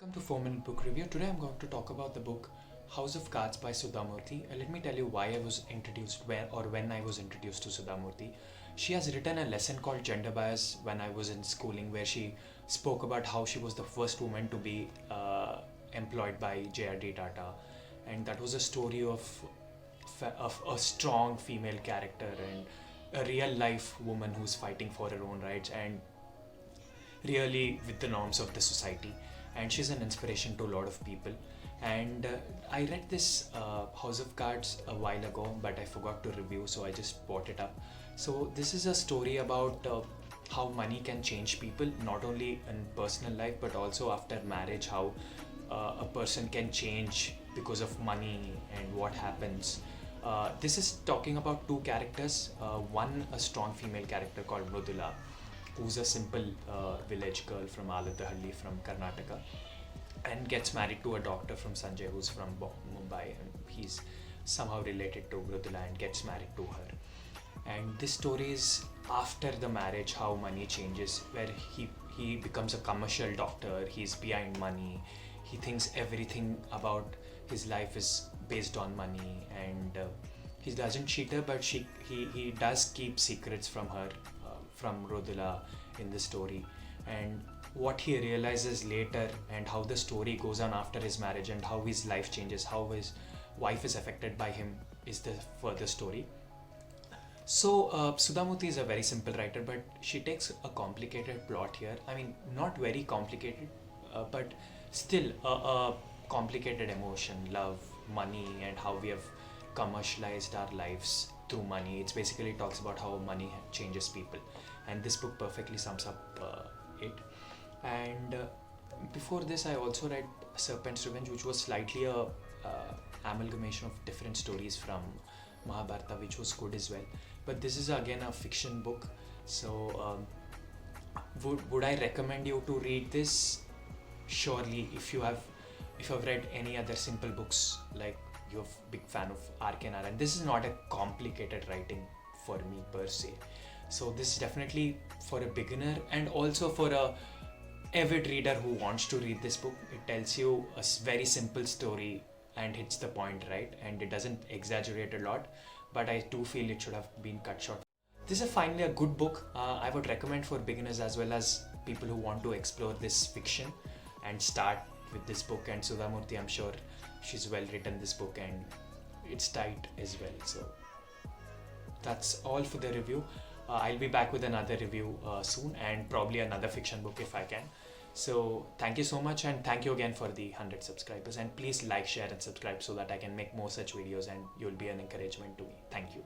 Welcome to 4 Minute Book Review. Today I'm going to talk about the book House of Cards by Sudha Murthy. Let me tell you why I was introduced, when I was introduced to Sudha Murthy. She has written a lesson called Gender Bias when I was in schooling, where she spoke about how she was the first woman to be employed by JRD Tata, and that was a story of a strong female character and a real life woman who's fighting for her own rights and really with the norms of the society. And she's an inspiration to a lot of people. And I read this House of Cards a while ago, but I forgot to review, so I just bought it up. So this is a story about how money can change people, not only in personal life but also after marriage, how a person can change because of money and what happens. This is talking about two characters. One, a strong female character called Mridula, who's a simple village girl from Aladahalli from Karnataka, and gets married to a doctor from Sanjay who's from Mumbai, and he's somehow related to Mridula and gets married to her. And this story is after the marriage, how money changes, where he becomes a commercial doctor, he's behind money, he thinks everything about his life is based on money, and he doesn't cheat her, but he does keep secrets from her, from Rodula in the story. And what he realizes later and how the story goes on after his marriage and how his life changes, how his wife is affected by him, is the further story. So Sudha Murthy is a very simple writer, but she takes a complicated plot here. I mean, not very complicated, but still a complicated emotion, love, money, and how we have commercialized our lives through money. It basically talks about how money changes people, and this book perfectly sums up it. And before this, I also read Serpent's Revenge, which was slightly a amalgamation of different stories from Mahabharata, which was good as well. But this is again a fiction book. So would I recommend you to read this? Surely, if you have read any other simple books, like you're a big fan of RK and this is not a complicated writing for me per se. So this is definitely for a beginner and also for a avid reader who wants to read this book. It tells you a very simple story and hits the point, right? And it doesn't exaggerate a lot, but I do feel it should have been cut short. This is finally a good book. I would recommend for beginners as well as people who want to explore this fiction and start with this book. And Sudha Murthy, I'm sure she's well written this book and it's tight as well. So that's all for the review. I'll be back with another review soon, and probably another fiction book if I can. So thank you so much, and thank you again for the 100 subscribers, and please like, share and subscribe so that I can make more such videos and you'll be an encouragement to me. Thank you.